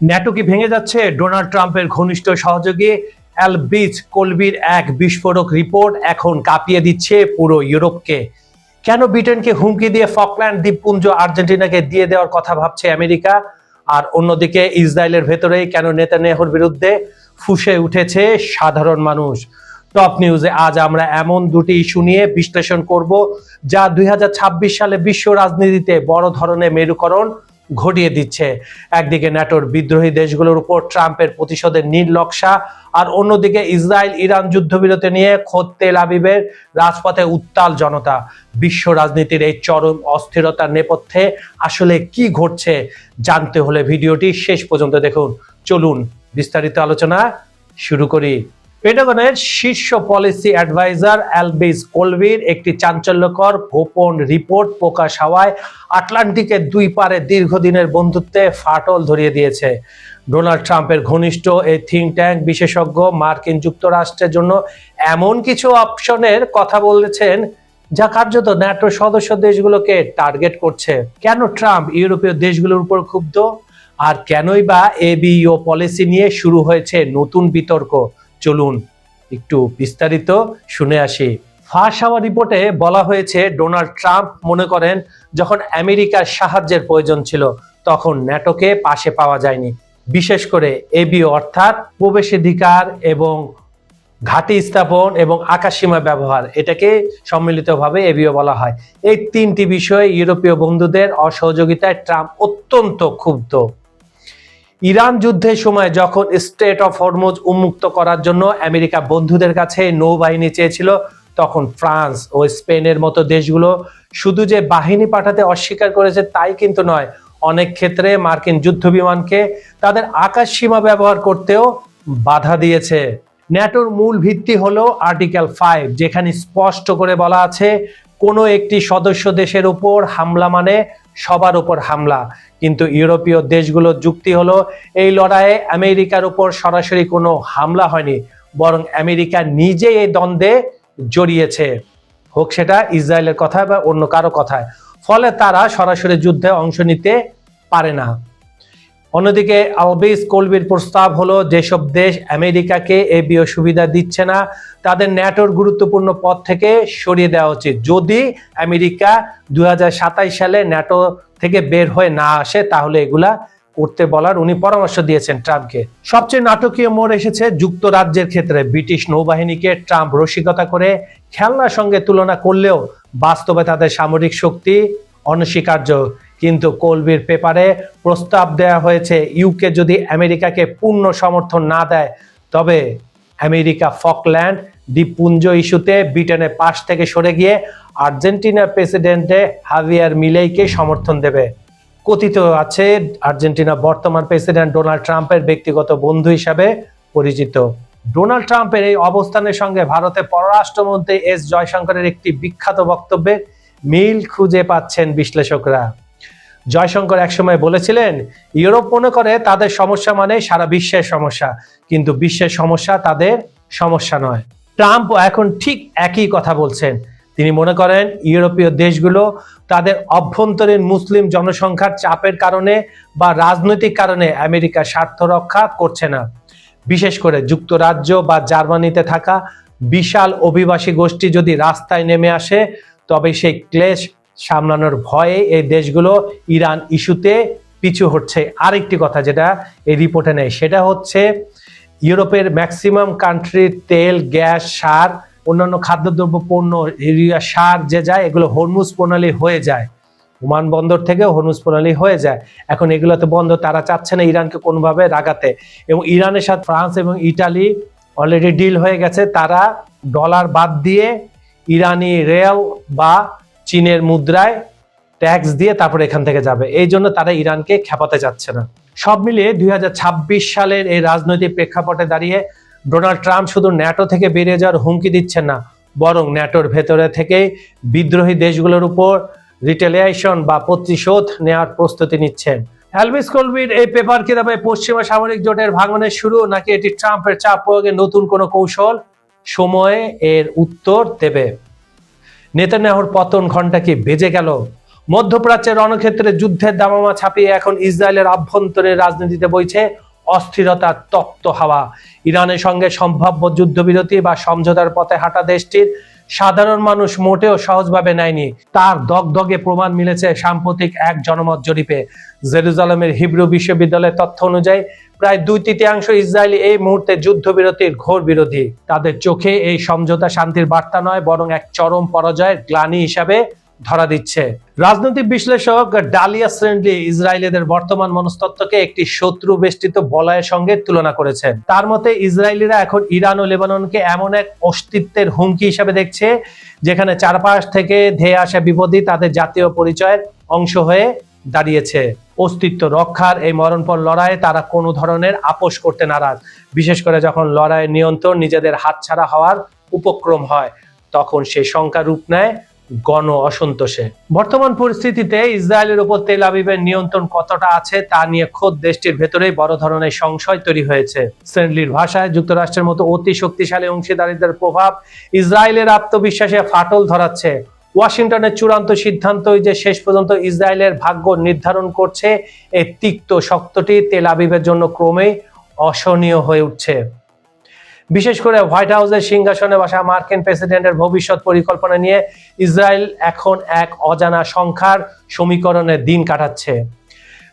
NATO কি ভেঙে যাচ্ছে? ডোনাল্ড ট্রাম্পের ঘনিষ্ঠ সহযোগী অ্যালবিজ কলবির এক বিস্ফোরক রিপোর্ট এখন কাঁপিয়ে দিচ্ছে পুরো ইউরোপকে। কেন ব্রিটেনকে হুমকি দিয়ে ফকল্যান্ড দ্বীপপুঞ্জ আর্জেন্টিনাকে দিয়ে দেওয়ার কথা ভাবছে আমেরিকা? আর অন্যদিকে ইসরায়েলের ভেতরেই কেন নেতানিয়াহুর বিরুদ্ধে ফুঁসে উঠেছে সাধারণ মানুষ? টপ নিউজে আজ আমরা এমন দুটি ইস্যু নিয়ে বিশ্লেষণ করব যা 2026 সালে বিশ্ব রাজনীতিতে বড় ধরনের মেরুকরণ ঘটিয়ে দিচ্ছে। একদিকে ন্যাটোর বিদ্রোহী দেশগুলোর উপর ট্রাম্পের প্রতিশোধের নীল নকশা, আর অন্যদিকে ইসরায়েল ইরান যুদ্ধবিরতি নিয়ে খোদ তেল আবিবের রাজপথে উত্তাল জনতা। বিশ্ব রাজনীতির এই চরম অস্থিরতার নেপথ্যে আসলে কি ঘটছে জানতে হলে ভিডিওটি শেষ পর্যন্ত দেখুন। চলুন বিস্তারিত আলোচনা শুরু করি। পেন্টাগনের শীর্ষ পলিসি অ্যাডভাইজার অ্যালবিজ কলবির একটি চাঞ্চল্যকর গোপন রিপোর্ট প্রকাশ হওয়ায় আটলান্টিকের দুই পারে দীর্ঘদিনের বন্ধুত্বে ফাটল ধরিয়ে দিয়েছে। ডোনাল্ড ট্রাম্পের ঘনিষ্ঠ এই থিঙ্ক ট্যাঙ্ক বিশেষজ্ঞ মার্কিন যুক্তরাষ্ট্রের জন্য এমন কিছু অপশনের কথা বলেছেন যা কার্যত ন্যাটো সদস্য দেশগুলোকে টার্গেট করছে। কেন ট্রাম্প ইউরোপীয় দেশগুলোর উপর ক্ষুব্ধ, আর কেনই বা এবিও পলিসি নিয়ে শুরু হয়েছে নতুন বিতর্ক? চলুন একটু বিস্তারিত শুনে আসি। ফাঁস হওয়া রিপোর্টে বলা হয়েছে ডোনাল্ড ট্রাম্প মনে করেন যখন আমেরিকার সাহায্যের প্রয়োজন ছিল তখন ন্যাটোকে পাশে পাওয়া যায়নি। বিশেষ করে এবিও অর্থাৎ প্রবেশাধিকার এবং ঘাঁটি স্থাপন এবং আকাশসীমা ব্যবহার, এটাকে সম্মিলিতভাবে এবিও বলা হয়। এই তিনটি বিষয়ে ইউরোপীয় বন্ধুদের অসহযোগিতায় ট্রাম্প অত্যন্ত ক্ষুব্ধ। ইরান যুদ্ধের সময় যখন স্ট্রেট অফ হরমুজ উন্মুক্ত করার জন্য আমেরিকা বন্ধুদের কাছে নৌবাহিনী চেয়েছিল, তখন ফ্রান্স ও স্পেনের মতো দেশগুলো শুধু যে বাহিনী পাঠাতে অস্বীকার করেছে তাই কিন্তু নয়, অনেক ক্ষেত্রে মার্কিন যুদ্ধ বিমানকে তাদের আকাশ সীমা ব্যবহার করতেও বাধা দিয়েছে। ন্যাটোর মূল ভিত্তি হলো আর্টিকেল 5, যেখানে স্পষ্ট করে বলা আছে কোনো একটি সদস্য দেশের উপর হামলা মানে সবার উপর হামলা। কিন্তু ইউরোপীয় দেশগুলোর যুক্তি হলো এই লড়াইয়ে আমেরিকার উপর সরাসরি কোনো হামলা হয়নি, বরং আমেরিকা নিজে এই দ্বন্দ্বে জড়িয়েছে, হোক সেটা ইসরায়েলের কথায় বা অন্য কারো কথায়। ফলে তারা সরাসরি যুদ্ধে অংশ নিতে পারে না। অন্যদিকে অ্যালবিজ কলবির প্রস্তাব হলো যেসব দেশ আমেরিকাকে এবিও সুবিধা দিচ্ছে না তাদের ন্যাটোর গুরুত্বপূর্ণ পদ থেকে সরিয়ে দেওয়া উচিত। যদি আমেরিকা 2027 সালে ন্যাটো থেকে বের হয়ে না আসে তাহলে এগুলা করতে বলার উনি পরামর্শ দিয়েছেন ট্রাম্পকে। সবচেয়ে নাটকীয় মোড় এসেছে যুক্তরাজ্যের ক্ষেত্রে। ব্রিটিশ নৌবাহিনীকে ট্রাম্প রসিকতা করে খেলনার সঙ্গে তুলনা করলেও বাস্তবে তাদের সামরিক শক্তি অনস্বীকার্য। কিন্তু কলবির পেপারে প্রস্তাব দেওয়া হয়েছে ইউকে যদি আমেরিকাকে পূর্ণ সমর্থন না দেয় তবে আমেরিকা ফকল্যান্ড দ্বীপপুঞ্জ ইস্যুতে ব্রিটেনের পাশ থেকে সরে গিয়ে আর্জেন্টিনার প্রেসিডেন্টে হাভিয়ার মিলেইকে সমর্থন দেবে। কথিত আছে আর্জেন্টিনা বর্তমান প্রেসিডেন্ট ডোনাল্ড ট্রাম্পের ব্যক্তিগত বন্ধু হিসাবে পরিচিত। ডোনাল্ড ট্রাম্পের এই অবস্থানের সঙ্গে ভারতের পররাষ্ট্রমন্ত্রী এস জয়শঙ্করের একটি বিখ্যাত বক্তব্যের মিল খুঁজে পাচ্ছেন বিশ্লেষকরা। জয়শঙ্কর একসময় বলেছিলেন ইউরোপ মনে করে তাদের সমস্যা মানে সারা বিশ্বের সমস্যা, কিন্তু বিশ্বের সমস্যা তাদের সমস্যা নয়। ট্রাম্প এখন ঠিক একই কথা বলছেন। তিনি মনে করেন ইউরোপীয় দেশগুলো তাদের অভ্যন্তরীণ মুসলিম জনসংখ্যার চাপের কারণে বা রাজনৈতিক কারণে আমেরিকার স্বার্থ রক্ষা করছে না। বিশেষ করে যুক্তরাজ্য বা জার্মানিতে থাকা বিশাল অভিবাসী গোষ্ঠী যদি রাস্তায় নেমে আসে তবে সেই ক্লেশ সামলানোর ভয়ে এই দেশগুলো ইরান ইস্যুতে পিছু হচ্ছে। আরেকটি কথা যেটা এই রিপোর্টে নেই সেটা হচ্ছে ইউরোপের ম্যাক্সিমাম কান্ট্রির তেল, গ্যাস, সার, অন্যান্য খাদ্যদ্রব্য পণ্য, ইউরিয়া, সার যে যায় এগুলো হরমুজ প্রণালী হয়ে যায়, ওমান বন্দর থেকে হরমুজ প্রণালী হয়ে যায়। এখন এগুলো তো বন্ধ, তারা চাচ্ছে না ইরানকে কোনোভাবে রাগাতে। এবং ইরানের সাথে ফ্রান্স এবং ইটালি অলরেডি ডিল হয়ে গেছে, তারা ডলার বাদ দিয়ে ইরানি রিয়াল বা চীনের মুদ্রায় ট্যাক্স দিয়ে তারপর এখান থেকে যাবে। এই জন্য তারা ইরানকে খেপাতে যাচ্ছে না। সব মিলিয়ে 2026 সালের এই রাজনৈতিক প্রেক্ষাপটে দাঁড়িয়ে ডোনাল্ড ট্রাম্প শুধু ন্যাটো থেকে বেরিয়ে যাওয়ার হুমকি দিচ্ছেন না, বরং ন্যাটোর ভেতরে থেকে বিদ্রোহী দেশগুলোর উপর রিটেলিয়েশন বা প্রতিশোধ নেওয়ার প্রস্তুতি নিচ্ছেন। অ্যালবিজ কলবির এই পেপার কি তবে পশ্চিমা সামরিক জোটের ভাঙনের শুরু, নাকি এটি ট্রাম্পের চাপ প্রয়োগের নতুন কোনো কৌশল? সময়ে এর উত্তর দেবে। নেতানিয়াহুর পতন ঘণ্টা কি বেজে গেল? মধ্যপ্রাচ্যের রণক্ষেত্রে যুদ্ধের দামামা ছাপিয়ে এখন ইসরায়েলের আভ্যন্তরীণ রাজনীতিতে বইছে অস্থিরতার তপ্ত হাওয়া। ইরানের সঙ্গে সম্ভাব্য যুদ্ধবিরতি বা সমঝোতার পথে হাঁটা দেশটির সাধারণ মানুষ মোটেও সহজভাবে নেয়নি। তার দগদগে প্রমাণ মিলেছে সাম্প্রতিক এক জনমত জরিপে। জেরুজালেমের হিব্রু বিশ্ববিদ্যালয়ের তথ্য অনুযায়ী প্রায় 2/3 ইসরায়েলি এই মুহূর্তে যুদ্ধবিরতির ঘোর বিরোধী। তাদের চোখে এই সমঝোতা শান্তির বার্তা নয়, বরং এক চরম পরাজয়ের গ্লানি হিসাবে ধরা দিচ্ছে। রাজনৈতিক বিশ্লেষক ডালিয়া স্ট্রেনলি ইসরায়েলিদের বর্তমান মনস্তত্ত্বকে একটি শত্রু বেষ্টিত বলয়ের সঙ্গে তুলনা করেছেন। তার মতে ইসরায়েলিরা এখন ইরান ও লেবাননকে এমন এক অস্তিত্বের হুমকি হিসেবে দেখছে যেখানে চারপাশ থেকে ধেয়ে আসা বিপদই তাদের জাতীয় পরিচয়ের অংশ হয়ে দাঁড়িয়েছে। অস্তিত্ব রক্ষার এই মরণপণ লড়াইয়ে তারা কোনো ধরনের আপোষ করতে নারাজ, বিশেষ করে যখন লড়াইয়ের নিয়ন্ত্রণ নিজেদের হাতছাড়া হওয়ার উপক্রম হয়, তখন সে শঙ্কা রূপ নেয় গণ অসন্তোষে। বর্তমান পরিস্থিতিতে ইসরায়েলের উপর তেল আবিবের নিয়ন্ত্রণ কতটা আছে তা নিয়ে খোদ দেশটির ভেতরেই বড় ধরনের সংশয় তৈরি হয়েছে। স্ট্রেনলির ভাষায়, যুক্তরাষ্ট্রের মতো অতি শক্তিশালী অংশীদারিত্বের প্রভাব ইসরায়েলের আত্মবিশ্বাসে ফাটল ধরাচ্ছে। ওয়াশিংটনের চূড়ান্ত সিদ্ধান্তই যে শেষ পর্যন্ত ইসরায়েলের ভাগ্য নির্ধারণ করছে, এই তিক্ত শক্তটি তেল আবিবের জন্য ক্রমেই অসহনীয় হয়ে উঠছে। বিশেষ করে হোয়াইট হাউসের সিংহাসনে বসা মার্কিন প্রেসিডেন্টের ভবিষ্যৎ পরিকল্পনা নিয়ে ইসরায়েল এখন এক অজানা সংখ্যার সমীকরণে দিন কাটাচ্ছে।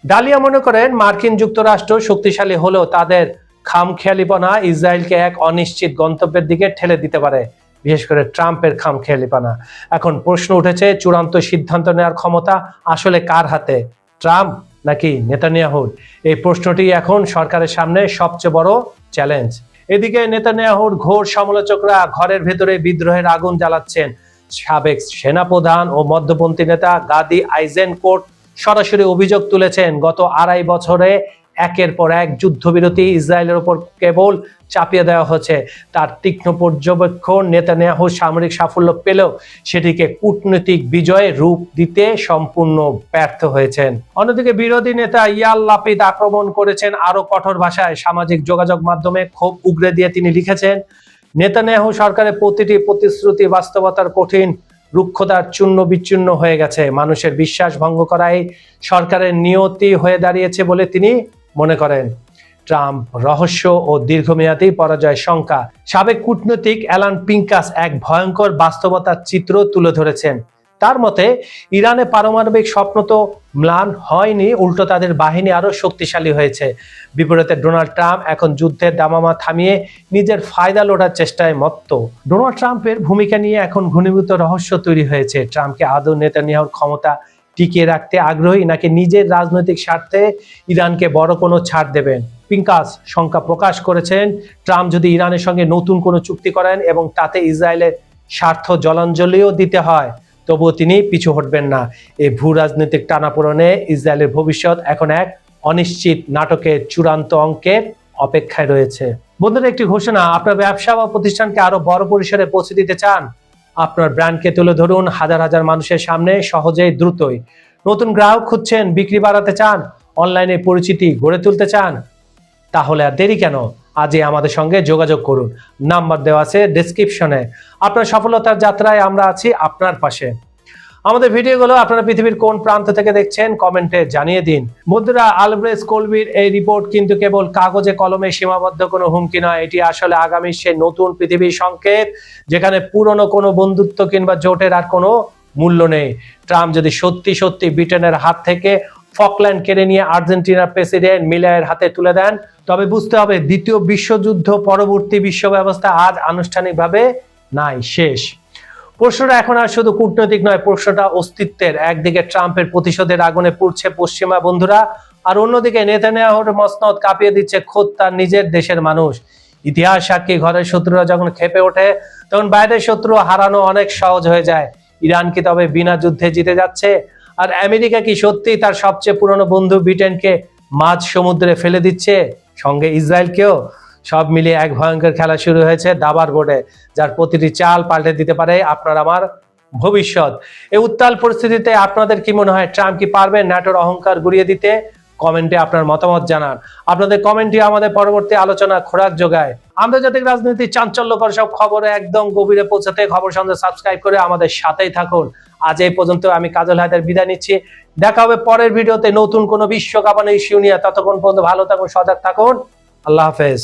ডালিয়া মনে করেন, মার্কিন যুক্তরাষ্ট্র শক্তিশালী হলেও তাদের খামখেয়ালিপনা ইসরায়েলকে এক অনিশ্চিত গন্তব্যের দিকে ঠেলে দিতে পারে, বিশেষ করে ট্রাম্পের খামখেয়ালিপনা। এখন প্রশ্ন উঠেছে, চূড়ান্ত সিদ্ধান্ত নেওয়ার ক্ষমতা আসলে কার হাতে, ট্রাম্প নাকি নেতানিয়াহুর? এই প্রশ্নটি এখন সরকারের সামনে সবচেয়ে বড় চ্যালেঞ্জ। এদিকে নেতানিয়াহুর ঘোর সমালোচকরা ঘরের ভেতরে বিদ্রোহের আগুন জ্বালাচ্ছেন। সাবেক সেনাপ্রধান ও মধ্যপন্থী নেতা গাদি আইজেনকোট সরাসরি অভিযোগ তুলেছেন, গত 2.5 বছরে একের পর এক যুদ্ধবিরতি ইসরায়েলের উপর কেবল চাপিয়ে দেওয়া হচ্ছে। তার তীক্ষ্ণ পর্যবেক্ষণ, নেতানিয়াহু সামরিক সাফল্য পেলেও সেটিকে কূটনৈতিক বিজয়ে রূপ দিতে সম্পূর্ণ ব্যর্থ হয়েছেন। অন্যদিকে বিরোধী নেতা ইয়ার লাপিদ আক্রমণ করেছেন আরো কঠোর ভাষায়। সামাজিক যোগাযোগ মাধ্যমে ক্ষোভ উগরে দিয়ে তিনি লিখেছেন, নেতানিয়াহু সরকারের প্রতিটি প্রতিশ্রুতি বাস্তবতার কঠিন রুক্ষতার চূর্ণ বিচ্ছিন্ন হয়ে গেছে। মানুষের বিশ্বাস ভঙ্গ করাই সরকারের নিয়তি হয়ে দাঁড়িয়েছে বলে তিনি মনে করেন। ট্রাম্প রহস্য ও দীর্ঘমেয়াদী পরাজয়ের শঙ্কা। সাবেক কূটনৈতিক অ্যালান পিঙ্কাস এক ভয়ঙ্কর বাস্তবতার চিত্র তুলে ধরেছেন। তার মতে, ইরানে পারমাণবিক স্বপ্ন তো ম্লান হয়নি, উল্টো তাদের বাহিনী আরো শক্তিশালী হয়েছে। বিপরীতে ডোনাল্ড ট্রাম্প এখন যুদ্ধের দামামা থামিয়ে নিজের ফায়দা লোটার চেষ্টায় মত্ত। ডোনাল্ড ট্রাম্পের ভূমিকা নিয়ে এখন ঘনীভূত রহস্য তৈরি হয়েছে। ট্রাম্পকে আদৌ নেতানিয়াহুর ক্ষমতা টিকিয়ে রাখতে আগ্রহী, নাকি নিজের রাজনৈতিক স্বার্থে ইরানকে বড় কোনো ছাড় দেবেন? পিঙ্কাস শঙ্কা প্রকাশ করেছেন, ট্রাম্প যদি ইরানের সঙ্গে নতুন কোনো চুক্তি করেন এবং তাতে ইসরায়েলের স্বার্থ জলাঞ্জলিও দিতে হয়, তবুও তিনি পিছু হটবেন না। এই ভূ রাজনৈতিক টানাপোড়েনে ইসরায়েলের ভবিষ্যৎ এখন এক অনিশ্চিত নাটকের চূড়ান্ত অঙ্কের অপেক্ষায় রয়েছে। বন্ধুরা, একটি ঘোষণা, আপনার ব্যবসা বা প্রতিষ্ঠানকে আরো বড় পরিসরে পৌঁছে দিতে চান? আপনার ব্র্যান্ডকে তুলে ধরুন হাজার হাজার মানুষের সামনে সহজেই, দ্রুতই। নতুন গ্রাহক খুঁজছেন, বিক্রি বাড়াতে চান, অনলাইনে পরিচিতি গড়ে তুলতে চান? তাহলে আর দেরি কেন? আজই আমাদের সঙ্গে যোগাযোগ করুন। নাম্বার দেওয়া আছে ডেসক্রিপশনে। আপনার সফলতার যাত্রায় আমরা আছি আপনার পাশে। আমাদের ভিডিওগুলো আপনারা পৃথিবীর কোন প্রান্ত থেকে দেখছেন কমেন্টে জানিয়ে দিন। বন্ধুরা, আলব্রেস কলবির এই রিপোর্ট কিন্তু কেবল কাগজে কলমে সীমাবদ্ধ কোনো হুমকি নয়, এটি আসলে আগামী সেই নতুন পৃথিবীর সংকেত, যেখানে পুরনো কোনো বন্ধুত্ব কিংবা জোটের আর কোনো মূল্য নেই। ট্রাম্প যদি সত্যি সত্যি ব্রিটেনের হাত থেকে ফকল্যান্ড কেড়ে নিয়ে আর্জেন্টিনার প্রেসিডেন্ট মিলায়ের হাতে তুলে দেন, তবে বুঝতে হবে দ্বিতীয় বিশ্বযুদ্ধ পরবর্তী বিশ্ব ব্যবস্থা আজ আনুষ্ঠানিকভাবে নাই, শেষ। প্রশ্নটা এখন আর শুধু কূটনৈতিক নয়, প্রশ্নটা অস্তিত্বের। একদিকে ট্রাম্পের প্রতিশোধের আগুনে পুড়ছে পশ্চিমা বন্ধুরা, আর অন্যদিকে নেতানিয়াহুর মসনদ কাঁপিয়ে দিচ্ছে খোদ তার নিজের দেশের মানুষ। ইতিহাস সাক্ষী, ঘরের শত্রুরা যখন খেপে ওঠে তখন বাইরের শত্রু হারানো অনেক সহজ হয়ে যায়। ইরান কি তবে বিনা যুদ্ধে জিতে যাচ্ছে? আর আমেরিকা কি সত্যি তার সবচেয়ে পুরনো বন্ধু ব্রিটেনকে মাঝ সমুদ্রে ফেলে দিচ্ছে, সঙ্গে ইসরায়েলকেও? সব মিলিয়ে এক ভয়ঙ্কর খেলা শুরু হয়েছে দাবার বোর্ডে, যার প্রতিটি চাল পাল্টে দিতে পারে আপনার আমার ভবিষ্যৎ। এই উত্তাল পরিস্থিতিতে আপনাদের কি মনে হয়, ট্রাম্প কি পারবেন ন্যাটোর অহংকার গুড়িয়ে দিতে? কমেন্টে আপনার মতামত জানান। আপনাদের কমেন্টই আমাদের পরবর্তী আলোচনা খোরাক যোগায়। আন্তর্জাতিক রাজনীতি চাঞ্চল্যকর সব খবরে একদম গভীরে পৌঁছাতে খবর সন্ধ্যা সাবস্ক্রাইব করে আমাদের সাথেই থাকুন। আজ এই পর্যন্ত। আমি কাজল হায়দার বিদায় নিচ্ছি। দেখা হবে পরের ভিডিওতে নতুন কোনো বিশ্বকাপানো ইস্যু নিয়ে। ততক্ষণ পর্যন্ত ভালো থাকুন, সজাগ থাকুন। আল্লাহ হাফেজ।